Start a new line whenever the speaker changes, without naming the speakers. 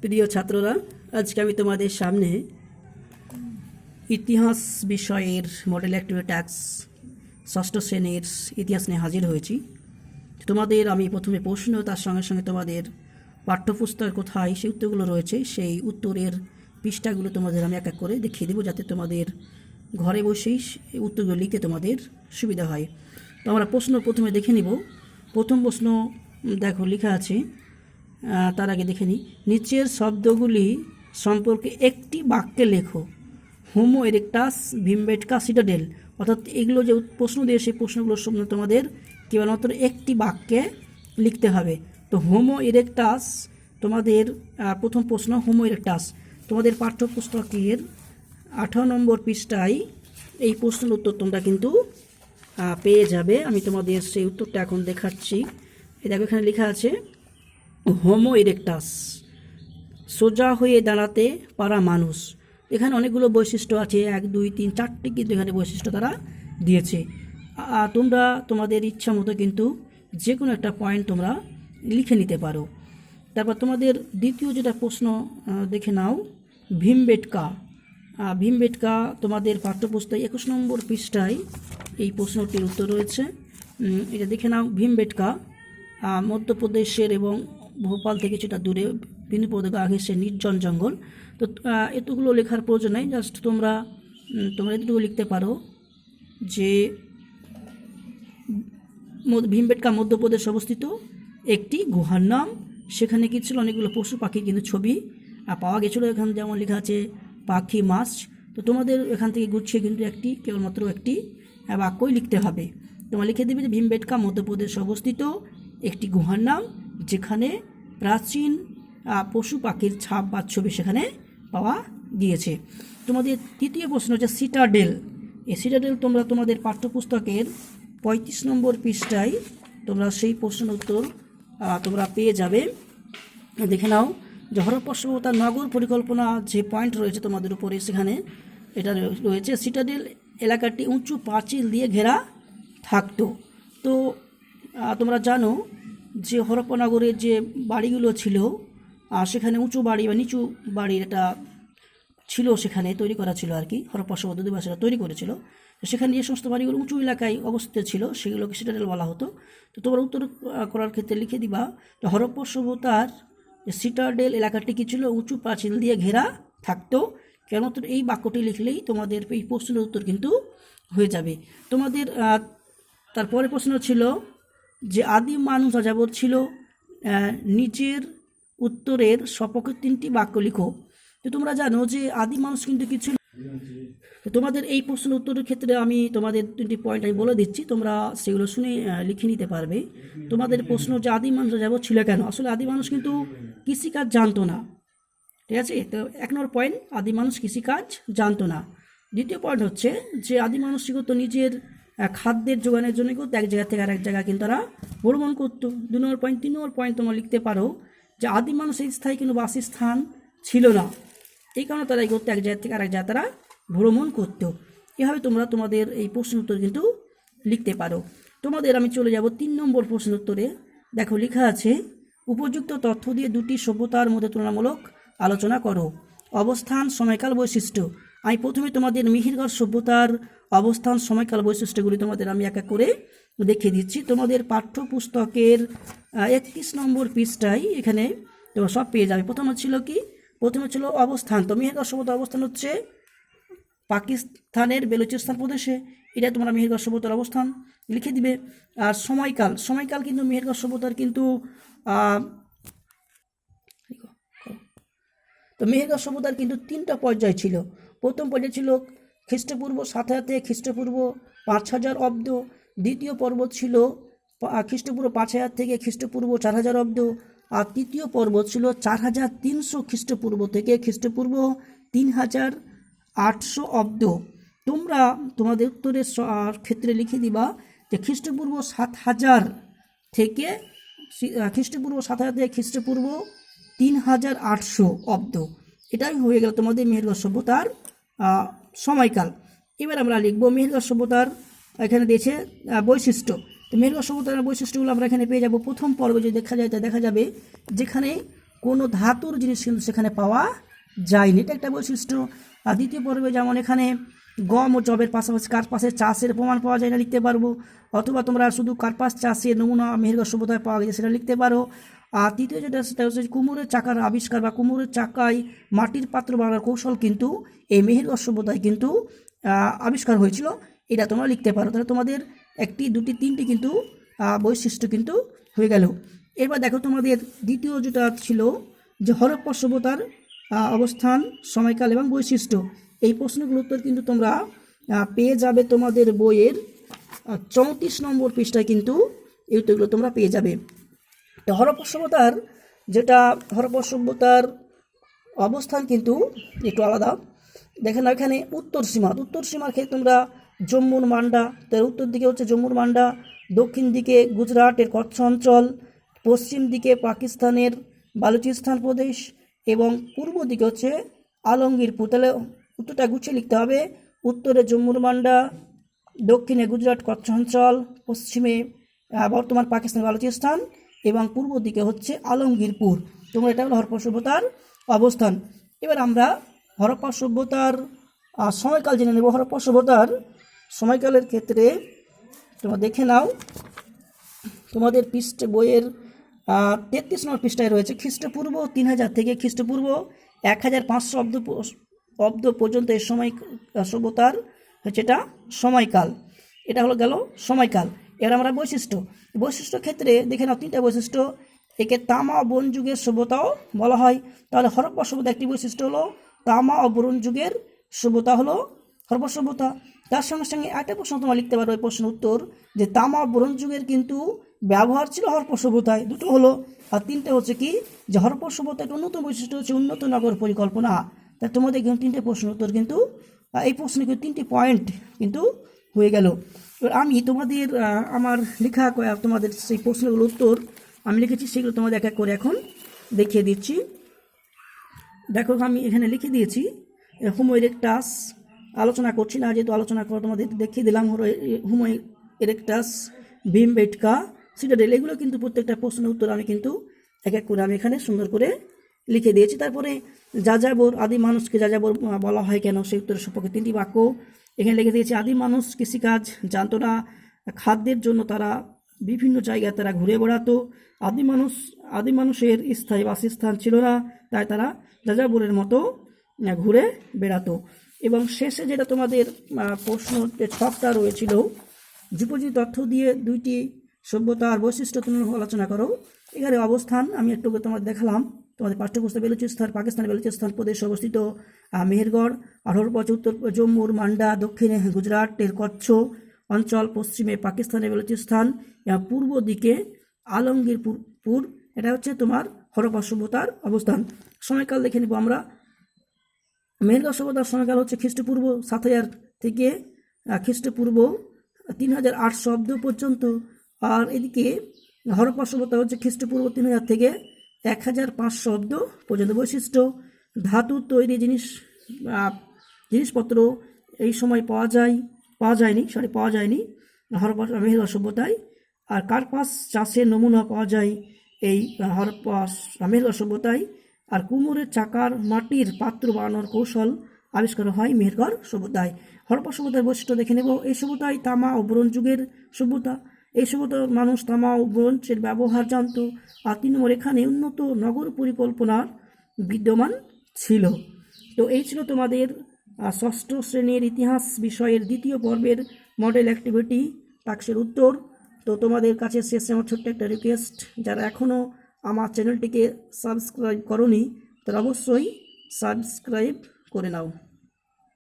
প্রিয় ছাত্ররা, আজকে আমি তোমাদের সামনে ইতিহাস বিষয়ের মডেল অ্যাক্টিভিটি টাস্ক ষষ্ঠ শ্রেণীর ইতিহাস নিয়ে হাজির হয়েছি। তোমাদের আমি প্রথমে প্রশ্ন, তার সঙ্গে সঙ্গে তোমাদের পাঠ্যপুস্তক কোথায় সেই উত্তরগুলো রয়েছে, সেই উত্তরের পৃষ্ঠাগুলো তোমাদের আমি এক এক করে দেখিয়ে দেবো, যাতে তোমাদের ঘরে বসেই উত্তরগুলো লিখতে তোমাদের সুবিধা হয়। তো আমরা প্রশ্ন প্রথমে দেখে নিব। প্রথম প্রশ্ন দেখো লেখা আছে, তার আগে দেখে নিই। নিচের শব্দগুলি সম্পর্কে একটি বাক্যে লেখো। Homo erectus, Bhimbetka, citadel. অর্থাৎ এগুলো যে প্রশ্ন দিয়ে সেই প্রশ্নগুলোর সামনে তোমাদের কেবলমাত্র একটি বাক্যে লিখতে হবে। তো হোমো এরেক্টাস তোমাদের প্রথম প্রশ্ন। হোমো এরেক্টাস তোমাদের পাঠ্যপুস্তকের 18 নম্বর পৃষ্ঠায় এই প্রশ্নের উত্তর তোমরা কিন্তু পেয়ে যাবে। আমি তোমাদের সেই উত্তরটা এখন দেখাচ্ছি। এই দেখো, এখানে লেখা আছে হোমো ইরেক্টাস, সোজা হয়ে দাঁড়াতে পারা মানুষ। এখানে অনেকগুলো বৈশিষ্ট্য আছে, 1 2 3 4টি কিন্তু এখানে বৈশিষ্ট্য তারা দিয়েছে। তোমরা তোমাদের ইচ্ছা মতো কিন্তু যে কোনো একটা পয়েন্ট তোমরা লিখে নিতে পারো। তারপর তোমাদের দ্বিতীয় যেটা প্রশ্ন দেখে নাও, ভিমবেটকা। ভিমবেটকা তোমাদের পাঠ্যপুস্তক 21 নম্বর পৃষ্ঠায় এই প্রশ্নটির উত্তর রয়েছে। এটা দেখে নাও। ভিমবেটকা মধ্যপ্রদেশের এবং ভোপাল থেকে কিছুটা দূরে বিন্দুপ্রদেশ আগে সে নির্জন জঙ্গল। তো এতগুলো লেখার প্রয়োজন নেই, জাস্ট তোমরা এতটুকু লিখতে পারো যে ভীমবেটকা মধ্যপ্রদেশ অবস্থিত একটি গুহার নাম। সেখানে কি ছিল, অনেকগুলো পশু পাখি কিন্তু ছবি পাওয়া গেছিলো। এখানে যেমন লেখা আছে পাখি, মাছ। তো তোমাদের এখান থেকে গুছিয়ে কিন্তু কেবলমাত্র একটি বাক্যই লিখতে হবে। তোমরা লিখে দেবে যে ভীমবেটকা মধ্যপ্রদেশ অবস্থিত একটি গুহার নাম, যেখানে প্রাচীন পশু পাখির ছাপ বা ছবি সেখানে পাওয়া গিয়েছে। তোমাদের তৃতীয় প্রশ্ন হচ্ছে সিটাডেল। এই সিটাডেল তোমরা তোমাদের পাঠ্যপুস্তকের 35 নম্বর পৃষ্ঠায় তোমরা সেই প্রশ্নের উত্তর তোমরা পেয়ে যাবে। দেখে নাও যে হরপ্পা সভ্যতার নগর পরিকল্পনা যে পয়েন্ট রয়েছে তোমাদের উপরে, সেখানে এটা রয়েছে সিটাডেল এলাকাটি উঁচু পাঁচিল দিয়ে ঘেরা থাকতো। তো তোমরা জানো যে হরপ্পা নগরের যে বাড়িগুলো ছিল সেখানে উঁচু বাড়ি বা নিচু বাড়ির এটা ছিল, সেখানে তৈরি করা ছিল আর কি। হরপ্পা সভ্যতা অধিবাসীরা তৈরি করেছিল। সেখানে যে সমস্ত বাড়িগুলো উঁচু এলাকায় অবস্থিত ছিল সেগুলোকে সিটাডেল বলা হতো। তো তোমরা উত্তর করার ক্ষেত্রে লিখে দিবা যে হরপ্পা সভ্যতার সিটাডেল এলাকাটি কী ছিল, উঁচু পাঁচিল দিয়ে ঘেরা থাকতো। কেবলমাত্র এই বাক্যটি লিখলেই তোমাদের এই প্রশ্নের উত্তর কিন্তু হয়ে যাবে। তোমাদের তারপরে প্রশ্ন ছিল যে আদিম মানুষ যাযাবর ছিল। নিচের উত্তরের সপক্ষে 3টি বাক্য লিখো। তো তোমরা জানো যে আদিম মানুষ কিন্তু কি ছিল। তোমাদের এই প্রশ্নের উত্তরের ক্ষেত্রে আমি তোমাদের 3টি পয়েন্ট আমি বলে দিচ্ছি, তোমরা সেগুলো শুনে লিখে নিতে পারবে। তোমাদের প্রশ্ন যে আদিম মানুষ যাযাবর ছিল কেন। আসলে আদিম মানুষ কিন্তু কৃষিকাজ জানতো না, ঠিক আছে। তো 1 নম্বর পয়েন্ট, আদিম মানুষ কৃষিকাজ জানতো না। দ্বিতীয় পয়েন্ট হচ্ছে যে আদিম মানুষ কি করতো, নিজের খাদ্যের যোগানের জন্য কিন্তু এক জায়গা থেকে আরেক জায়গা কিন্তু তারা ভ্রমণ করতো। 2 নম্বর পয়েন্ট। 3 নম্বর পয়েন্ট তোমরা লিখতে পারো যে আদিম মানুষের স্থায়ী কিন্তু বাসস্থান ছিল না, এই কারণে তারা এই করতো এক জায়গা থেকে আরেক জায়গায় তারা ভ্রমণ করতো। এভাবে তোমরা তোমাদের এই প্রশ্ন উত্তর কিন্তু লিখতে পারো। তোমাদের আমি চলে যাব 3 নম্বর প্রশ্ন উত্তরে। দেখো লেখা আছে উপযুক্ত তথ্য দিয়ে 2টি সভ্যতার মধ্যে তুলনামূলক আলোচনা করো। অবস্থান, সময়কাল, বৈশিষ্ট্য। আমি প্রথমে তোমাদের মিহিরগড় সভ্যতার অবস্থান, সময়কাল, বৈশিষ্ট্যগুলি তোমাদের আমি এক এক করে দেখিয়ে দিচ্ছি। তোমাদের পাঠ্যপুস্তকের 31 নম্বর পৃষ্ঠায় এখানে তোমরা সব পেয়ে যাবে। প্রথমে ছিল অবস্থান। তো মিহিরগড় সভ্যতার অবস্থান হচ্ছে পাকিস্তানের বেলুচিস্তান প্রদেশে। এটা তোমরা মিহিরগড় সভ্যতার অবস্থান লিখে দিবে। আর সময়কাল কিন্তু মিহিরগড় সভ্যতার কিন্তু তো মেহেরগড় সভ্যতার কিন্তু 3টা পর্যায় ছিল। প্রথম পর্যায় ছিল খ্রিস্টপূর্ব 7000 থেকে খ্রিস্টপূর্ব 5000 অব্দ। দ্বিতীয় পর্ব ছিল খ্রিস্টপূর্ব 5000 থেকে খ্রিস্টপূর্ব 4000 অব্দ। আর তৃতীয় পর্ব ছিল 4300 খ্রিস্টপূর্ব থেকে খ্রিস্টপূর্ব 3800 অব্দ। তোমরা তোমাদের উত্তরের ক্ষেত্রে লিখে দিবা যে খ্রিস্টপূর্ব 7000 থেকে খ্রিস্টপূর্ব 3800 অব্দ। এটাই হয়ে গেল তোমাদের মেহেরগড় সভ্যতার সময়কাল। এবার আমরা লিখব মেহেরগড় সভ্যতার, এখানে দিয়েছে বৈশিষ্ট্য। তো মেহেরগড় সভ্যতার বৈশিষ্ট্যগুলো আমরা এখানে পেয়ে যাব। প্রথম পর্বে যদি দেখা যায় তা দেখা যাবে যেখানে কোনো ধাতুর জিনিস কিন্তু সেখানে পাওয়া যায়নি, এটা একটা বৈশিষ্ট্য। আর দ্বিতীয় পর্বে যেমন এখানে গম ও জবের পাশাপাশি কার্পাসের চাষের প্রমাণ পাওয়া যায়, না লিখতে পারবো। অথবা তোমরা শুধু কার্পাস চাষের নমুনা মেহেরগড় সভ্যতায় পাওয়া গেছে, সেটা লিখতে পারো। আর তৃতীয় যেটা সেটা হচ্ছে কুমোরের চাকার আবিষ্কার বা কুমোরের চাকায় মাটির পাত্র বানানোর কৌশল কিন্তু এই মেহেরগড় সভ্যতায় কিন্তু আবিষ্কার হয়েছিল, এটা তোমরা লিখতে পারো। তাহলে তোমাদের একটি, দুটি, তিনটি কিন্তু বৈশিষ্ট্য কিন্তু হয়ে গেল। এবার দেখো তোমাদের দ্বিতীয় যেটা ছিল যে হরপ্পা সভ্যতার অবস্থান, সময়কাল এবং বৈশিষ্ট্য। এই প্রশ্নগুলোর উত্তর কিন্তু তোমরা পেয়ে যাবে তোমাদের বইয়ের 34 নম্বর পৃষ্ঠায়, কিন্তু এই উত্তরগুলো তোমরা পেয়ে যাবে। তো হরপ্পা সভ্যতার অবস্থান কিন্তু একটু আলাদা। দেখেন এখানে উত্তর সীমার ক্ষেত্রে তোমরা জম্মুর মান্ডা, তার উত্তর দিকে হচ্ছে জম্মুর মান্ডা, দক্ষিণ দিকে গুজরাটের কচ্ছ অঞ্চল, পশ্চিম দিকে পাকিস্তানের বালুচিস্তান প্রদেশ এবং পূর্ব দিকে হচ্ছে আলমগীরপুর। তাহলে উত্তরটা গুছিয়ে লিখতে হবে, উত্তরে জম্মুর মান্ডা, দক্ষিণে গুজরাট কচ্ছ অঞ্চল, পশ্চিমে বর্তমান পাকিস্তান বালুচিস্তান এবং পূর্ব দিকে হচ্ছে আলমগীরপুর। তোমরা এটা হলো হরপ্পা সভ্যতার অবস্থান। এবার আমরা হরপ্পা সভ্যতার সময়কাল জেনে নেব। হরপ্পা সভ্যতার সময়কালের ক্ষেত্রে তোমরা দেখে নাও, তোমাদের বইয়ের 33 নম্বর পৃষ্ঠায় রয়েছে খ্রিস্টপূর্ব 3000 থেকে খ্রিস্টপূর্ব 1500 অব্দ পর্যন্ত এই সময় সভ্যতার হচ্ছে এটা সময়কাল। এটা হলো গেল সময়কাল। এবার আমরা বৈশিষ্ট্য ক্ষেত্রে দেখে নাও 3টা বৈশিষ্ট্য। একে তামা ও ব্রোঞ্জ যুগের সভ্যতাও বলা হয়। তাহলে হরপ্পা সভ্যতা একটি বৈশিষ্ট্য হলো তামা ও ব্রোঞ্জ যুগের সভ্যতা হলো হরপ্পা সভ্যতা। তার সঙ্গে সঙ্গে একটা প্রশ্ন তোমরা লিখতে পারো, ওই প্রশ্নের উত্তর যে তামা ও ব্রোঞ্জ যুগের কিন্তু ব্যবহার ছিল হরপ্পা সভ্যতায়, দুটো হলো। আর 3টে হচ্ছে কি যে হরপ্পা সভ্যতার একটা অন্যতম বৈশিষ্ট্য হচ্ছে উন্নত নগর পরিকল্পনা। তাই তোমাদের কিন্তু 3টে প্রশ্নের উত্তর কিন্তু এই প্রশ্নে কিন্তু 3টি পয়েন্ট কিন্তু হয়ে গেল। এবার আমি তোমাদের আমার লেখা তোমাদের সেই প্রশ্নগুলোর উত্তর আমি লিখেছি, সেগুলো তোমাদের এক এক করে এখন দেখিয়ে দিচ্ছি। দেখো আমি এখানে লিখে দিয়েছি হোমো ইরেক্টাস, আলোচনা করছি না, যেহেতু আলোচনা করে তোমাদের দেখিয়ে দিলাম। হোমো ইরেক্টাস, ভীমবেটকা, সিটাডেল, এগুলো কিন্তু প্রত্যেকটা প্রশ্নের উত্তর আমি কিন্তু এক এক করে আমি এখানে সুন্দর করে লিখে দিয়েছি। তারপরে যাযাবর, আদিম মানুষকে যাযাবর বলা হয় কেন, সেই উত্তরের সম্পর্কে 3টি বাক্য এখানে লিখে দিয়েছি। আদিম মানুষ কৃষিকাজ জানতো না, খাদ্যের জন্য তারা বিভিন্ন জায়গায় তারা ঘুরে বেড়াতো। আদিম মানুষের স্থায়ী বাসস্থান ছিল না, তাই তারা যাযাবরের মতো ঘুরে বেড়াতো। এবং শেষে যেটা তোমাদের প্রশ্ন যে 6টা রয়েছিল, যুপোজিত তথ্য দিয়ে 2টি সভ্যতার বৈশিষ্ট্য তুমি আলোচনা করো। এখানে অবস্থান আমি একটু তোমাদের দেখালাম, তোমাদের পাঠ্যপুস্তক বেলুচিস্তান, পাকিস্তানের বেলুচিস্তান প্রদেশে অবস্থিত মেহেরগড়, 18 বছর উত্তর জম্মুর মান্ডা, দক্ষিণে গুজরাটের কচ্ছ অঞ্চল, পশ্চিমে পাকিস্তানের বেলুচিস্তান এবং পূর্ব দিকে আলমগীরপুর। এটা হচ্ছে তোমার হরপ্পা সভ্যতার অবস্থান। সময়কাল দেখে নিব আমরা। মেহেরগড় সভ্যতার সময়কাল হচ্ছে খ্রিস্টপূর্ব 7000 থেকে খ্রিস্টপূর্ব 3800 অব্দ পর্যন্ত। আর এদিকে হরপ্পা সভ্যতা হচ্ছে খ্রিস্টপূর্ব 3000 থেকে 1500 অব্দ পর্যন্ত। বৈশিষ্ট্য, ধাতু তৈরি জিনিসপত্র এই সময় পাওয়া যায়নি মেহেরগড় সভ্যতায়। আর কার্পাস চাষের নমুনা পাওয়া যায় এই মেহেরগড় সভ্যতায়। আর কুমোরের চাকার মাটির পাত্র বানানোর কৌশল আবিষ্কার হয় মেহেরগড় সভ্যতায়। হরপ্পা সভ্যতার বৈশিষ্ট্য দেখে নেব। এই সভ্যতায় তামা ও ব্রোঞ্জ যুগের সভ্যতা। এই সভ্যতার মানুষ তামা ও ব্রোঞ্জের ব্যবহার জানত। আর 3 নম্বর, এখানে উন্নত নগর পরিকল্পনার বিদ্যমান ছিল। তো এই ছিল তোমাদের 6ষ্ঠ শ্রেণীর ইতিহাস বিষয়ের 2য় পর্বের মডেল অ্যাক্টিভিটি টাস্কের উত্তর। তো তোমাদের কাছে শেষে আমার ছোট্ট একটা রিকোয়েস্ট, যারা এখনও আমার চ্যানেলটিকে সাবস্ক্রাইব করোনি তারা অবশ্যই সাবস্ক্রাইব করে নাও।